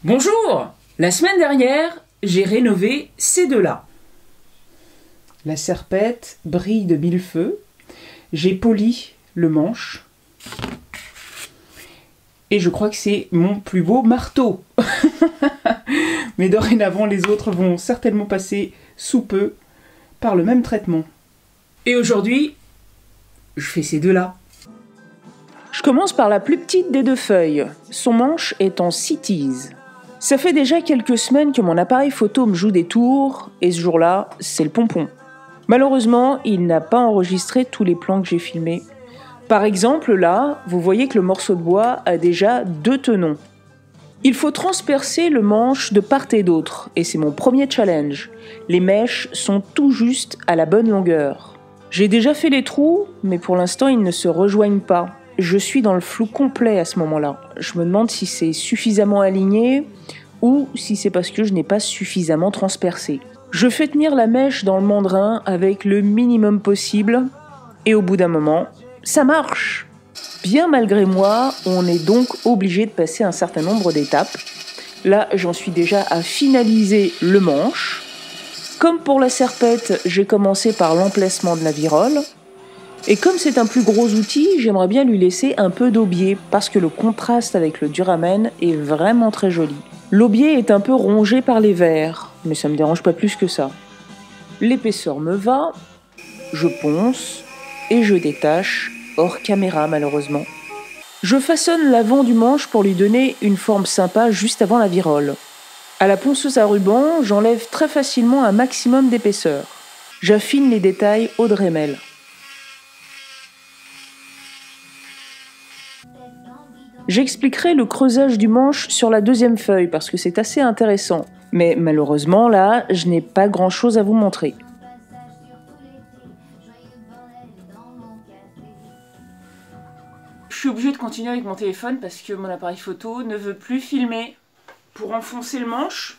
Bonjour! La semaine dernière, j'ai rénové ces deux-là. La serpette brille de mille feux. J'ai poli le manche. Et je crois que c'est mon plus beau marteau. Mais dorénavant, les autres vont certainement passer sous peu par le même traitement. Et aujourd'hui, je fais ces deux-là. Je commence par la plus petite des deux feuilles. Son manche est en Cities. Ça fait déjà quelques semaines que mon appareil photo me joue des tours, et ce jour-là, c'est le pompon. Malheureusement, il n'a pas enregistré tous les plans que j'ai filmés. Par exemple, là, vous voyez que le morceau de bois a déjà 2 tenons. Il faut transpercer le manche de part et d'autre, et c'est mon premier challenge. Les mèches sont tout juste à la bonne longueur. J'ai déjà fait les trous, mais pour l'instant, ils ne se rejoignent pas. Je suis dans le flou complet à ce moment-là. Je me demande si c'est suffisamment aligné ou si c'est parce que je n'ai pas suffisamment transpercé. Je fais tenir la mèche dans le mandrin avec le minimum possible et au bout d'un moment, ça marche! Bien malgré moi, on est donc obligé de passer un certain nombre d'étapes. Là, j'en suis déjà à finaliser le manche. Comme pour la serpette, j'ai commencé par l'emplacement de la virole. Et comme c'est un plus gros outil, j'aimerais bien lui laisser un peu d'aubier parce que le contraste avec le duramen est vraiment très joli. L'aubier est un peu rongé par les vers, mais ça me dérange pas plus que ça. L'épaisseur me va, je ponce et je détache, hors caméra malheureusement. Je façonne l'avant du manche pour lui donner une forme sympa juste avant la virole. À la ponceuse à ruban, j'enlève très facilement un maximum d'épaisseur. J'affine les détails au Dremel. J'expliquerai le creusage du manche sur la deuxième feuille parce que c'est assez intéressant. Mais malheureusement, là, je n'ai pas grand-chose à vous montrer. Je suis obligée de continuer avec mon téléphone parce que mon appareil photo ne veut plus filmer. Pour enfoncer le manche,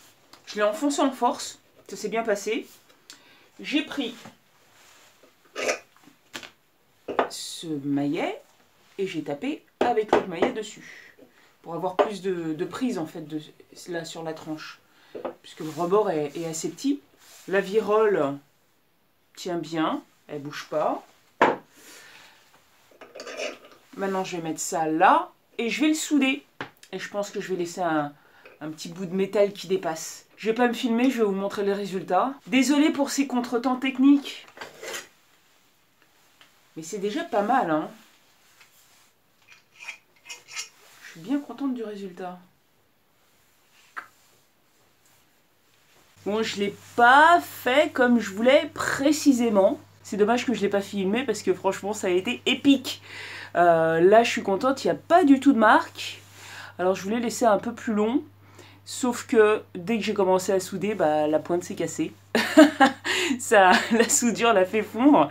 je l'ai enfoncé en force, ça s'est bien passé. J'ai pris ce maillet et j'ai tapé avec l'autre maillet dessus pour avoir plus de prise en fait là sur la tranche puisque le rebord est assez petit. La virole tient bien, elle bouge pas. Maintenant je vais mettre ça là et je vais le souder et je pense que je vais laisser un petit bout de métal qui dépasse. Je vais pas me filmer, je vais vous montrer les résultats. Désolée pour ces contretemps techniques, mais c'est déjà pas mal hein. Je suis bien contente du résultat. Bon, je ne l'ai pas fait comme je voulais précisément. C'est dommage que je ne l'ai pas filmé parce que franchement, ça a été épique. Là, je suis contente, il n'y a pas du tout de marque. Alors, je voulais laisser un peu plus long. Sauf que dès que j'ai commencé à souder, bah, la pointe s'est cassée. La soudure l'a fait fondre.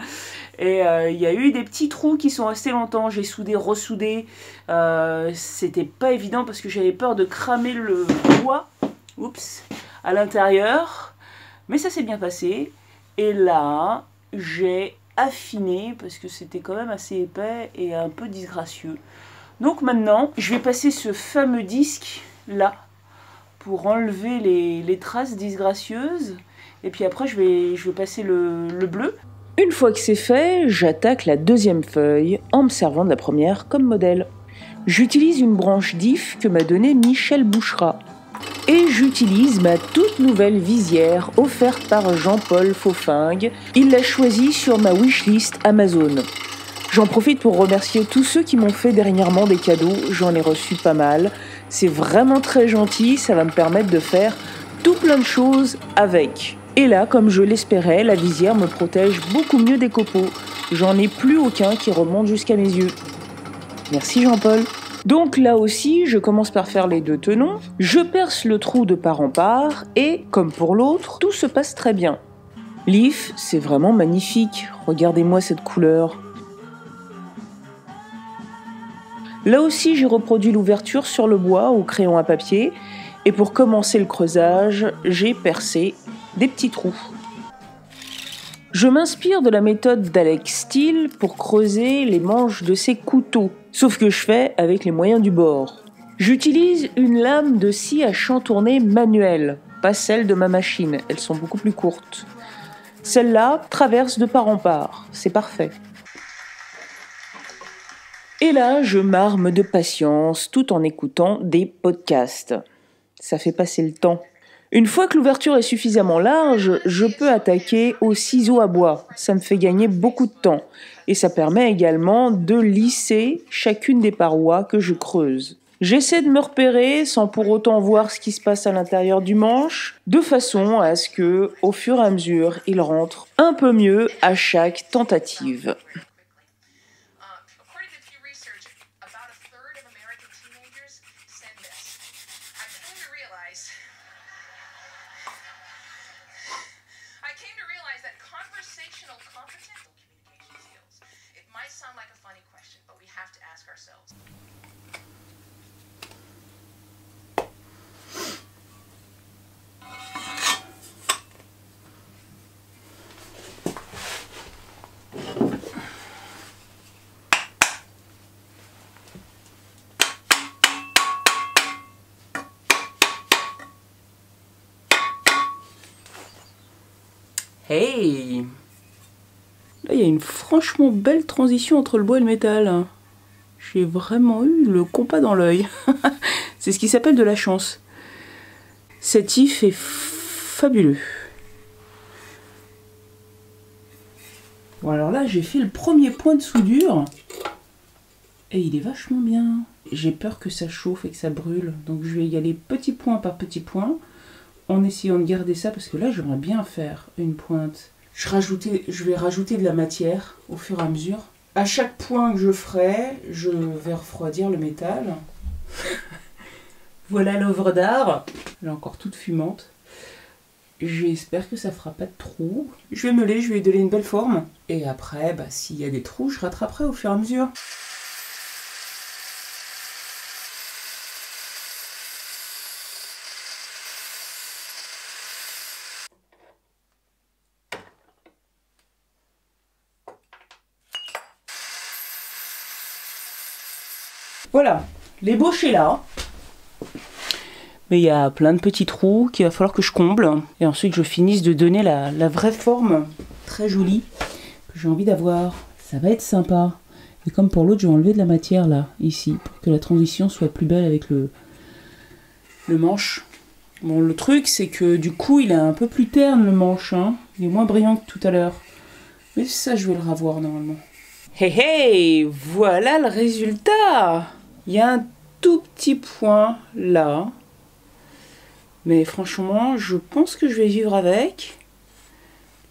Et il y a eu des petits trous qui sont restés longtemps. J'ai soudé, ressoudé. C'était pas évident parce que j'avais peur de cramer le bois à l'intérieur. Mais ça s'est bien passé. Et là, j'ai affiné parce que c'était quand même assez épais et un peu disgracieux. Donc maintenant, je vais passer ce fameux disque là pour enlever les traces disgracieuses. Et puis après, je vais passer le bleu. Une fois que c'est fait, j'attaque la deuxième feuille en me servant de la première comme modèle. J'utilise une branche d'if que m'a donnée Michel Bouchera. Et j'utilise ma toute nouvelle visière offerte par Jean-Paul Faufingue. Il l'a choisie sur ma wishlist Amazon. J'en profite pour remercier tous ceux qui m'ont fait dernièrement des cadeaux. J'en ai reçu pas mal. C'est vraiment très gentil, ça va me permettre de faire tout plein de choses avec. Et là, comme je l'espérais, la visière me protège beaucoup mieux des copeaux. J'en ai plus aucun qui remonte jusqu'à mes yeux. Merci Jean-Paul. Donc là aussi, je commence par faire les 2 tenons. Je perce le trou de part en part et, comme pour l'autre, tout se passe très bien. L'if, c'est vraiment magnifique. Regardez-moi cette couleur. Là aussi, j'ai reproduit l'ouverture sur le bois au crayon à papier. Et pour commencer le creusage, j'ai percé des petits trous. Je m'inspire de la méthode d'Alex Steel pour creuser les manches de ces couteaux, sauf que je fais avec les moyens du bord. J'utilise une lame de scie à chantourner manuelle, pas celle de ma machine, elles sont beaucoup plus courtes. Celle-là traverse de part en part, c'est parfait. Et là, je m'arme de patience tout en écoutant des podcasts. Ça fait passer le temps. Une fois que l'ouverture est suffisamment large, je peux attaquer au ciseau à bois. Ça me fait gagner beaucoup de temps. Et ça permet également de lisser chacune des parois que je creuse. J'essaie de me repérer sans pour autant voir ce qui se passe à l'intérieur du manche, de façon à ce que, au fur et à mesure, il rentre un peu mieux à chaque tentative. Hey! Là, il y a une franchement belle transition entre le bois et le métal. J'ai vraiment eu le compas dans l'œil. C'est ce qui s'appelle de la chance. Cet if est fabuleux. Bon, alors là, j'ai fait le premier point de soudure. Et il est vachement bien. J'ai peur que ça chauffe et que ça brûle. Donc je vais y aller petit point par petit point, en essayant de garder ça, parce que là, j'aimerais bien faire une pointe. Je vais rajouter de la matière au fur et à mesure. À chaque point que je ferai, je vais refroidir le métal. Voilà l'œuvre d'art. Elle est encore toute fumante. J'espère que ça fera pas de trous. Je vais meuler, je vais lui donner une belle forme. Et après, s'il y a des trous, je rattraperai au fur et à mesure. Voilà, l'ébauche est là. Mais il y a plein de petits trous qu'il va falloir que je comble. Et ensuite, je finisse de donner la vraie forme très jolie que j'ai envie d'avoir. Ça va être sympa. Et comme pour l'autre, je vais enlever de la matière là, ici, pour que la transition soit plus belle avec le manche. Bon, le truc, c'est que du coup, il est un peu plus terne le manche. Il est moins brillant que tout à l'heure. Mais ça, je vais le ravoir normalement. Hey hey, voilà le résultat! Il y a un tout petit point là. Mais franchement, je pense que je vais vivre avec.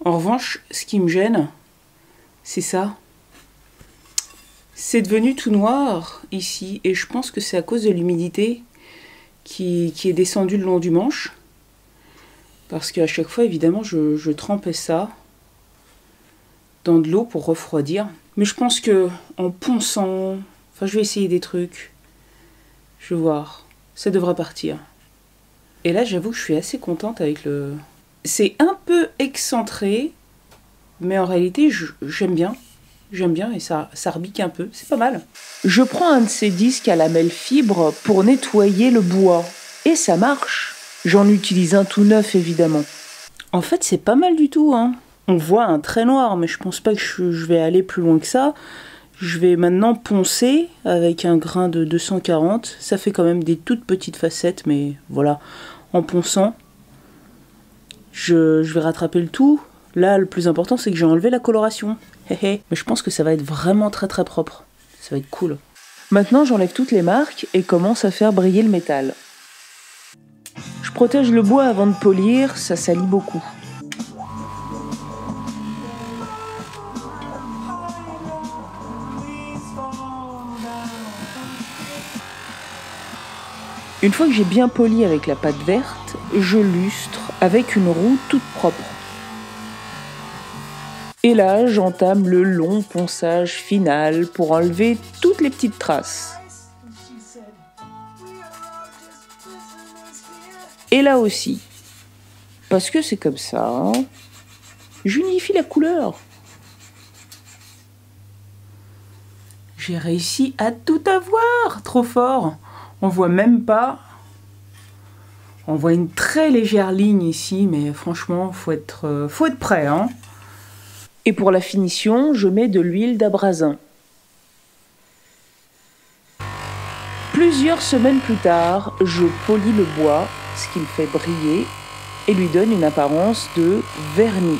En revanche, ce qui me gêne, c'est ça. C'est devenu tout noir ici. Et je pense que c'est à cause de l'humidité qui est descendue le long du manche. Parce qu'à chaque fois, évidemment, je trempais ça dans de l'eau pour refroidir. Mais je pense que en ponçant... Enfin, je vais essayer des trucs. Je vais voir. Ça devrait partir. Et là, j'avoue que je suis assez contente avec le... C'est un peu excentré, mais en réalité, j'aime bien. J'aime bien et ça rebique un peu. C'est pas mal. Je prends un de ces disques à lamelles fibres pour nettoyer le bois. Et ça marche. J'en utilise un tout neuf, évidemment. En fait, c'est pas mal du tout. On voit un trait noir, mais je pense pas que je vais aller plus loin que ça. Je vais maintenant poncer avec un grain de 240. Ça fait quand même des toutes petites facettes, mais voilà. En ponçant, je vais rattraper le tout. Là, le plus important, c'est que j'ai enlevé la coloration. Mais je pense que ça va être vraiment très très propre. Ça va être cool. Maintenant, j'enlève toutes les marques et commence à faire briller le métal. Je protège le bois avant de polir, ça salit beaucoup. Une fois que j'ai bien poli avec la pâte verte, je lustre avec une roue toute propre. Et là, j'entame le long ponçage final pour enlever toutes les petites traces. Et là aussi, parce que c'est comme ça, j'unifie la couleur. J'ai réussi à tout avoir, trop fort. On voit même pas. On voit une très légère ligne ici, mais franchement, faut être prêt, hein. Et pour la finition, je mets de l'huile d'abrasin. Plusieurs semaines plus tard, je polis le bois, ce qui le fait briller et lui donne une apparence de vernis.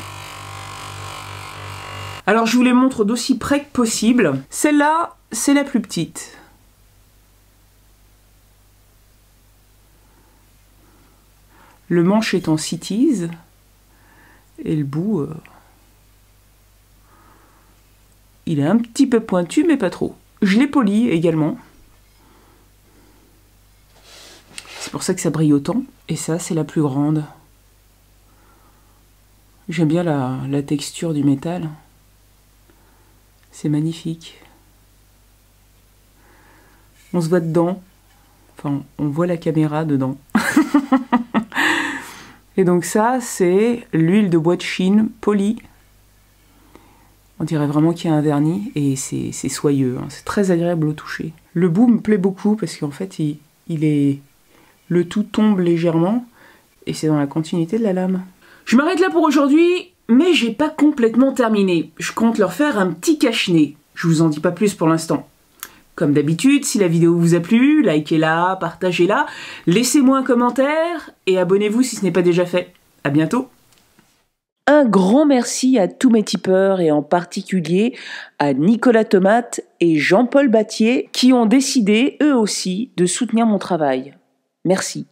Alors je vous les montre d'aussi près que possible. Celle-là, c'est la plus petite. Le manche est en cities et le bout, il est un petit peu pointu, mais pas trop. Je l'ai poli également. C'est pour ça que ça brille autant. Et ça, c'est la plus grande. J'aime bien la texture du métal. C'est magnifique. On se voit dedans. Enfin, on voit la caméra dedans. Et donc ça, c'est l'huile de bois de Chine polie. On dirait vraiment qu'il y a un vernis et c'est soyeux, hein. C'est très agréable au toucher. Le bout me plaît beaucoup parce qu'en fait, le tout tombe légèrement et c'est dans la continuité de la lame. Je m'arrête là pour aujourd'hui, mais j'ai pas complètement terminé. Je compte leur faire un petit cache-nez. Je vous en dis pas plus pour l'instant. Comme d'habitude, si la vidéo vous a plu, likez-la, partagez-la, laissez-moi un commentaire et abonnez-vous si ce n'est pas déjà fait. À bientôt. Un grand merci à tous mes tipeurs et en particulier à Nicolas Tomate et Jean-Paul Battier qui ont décidé, eux aussi, de soutenir mon travail. Merci.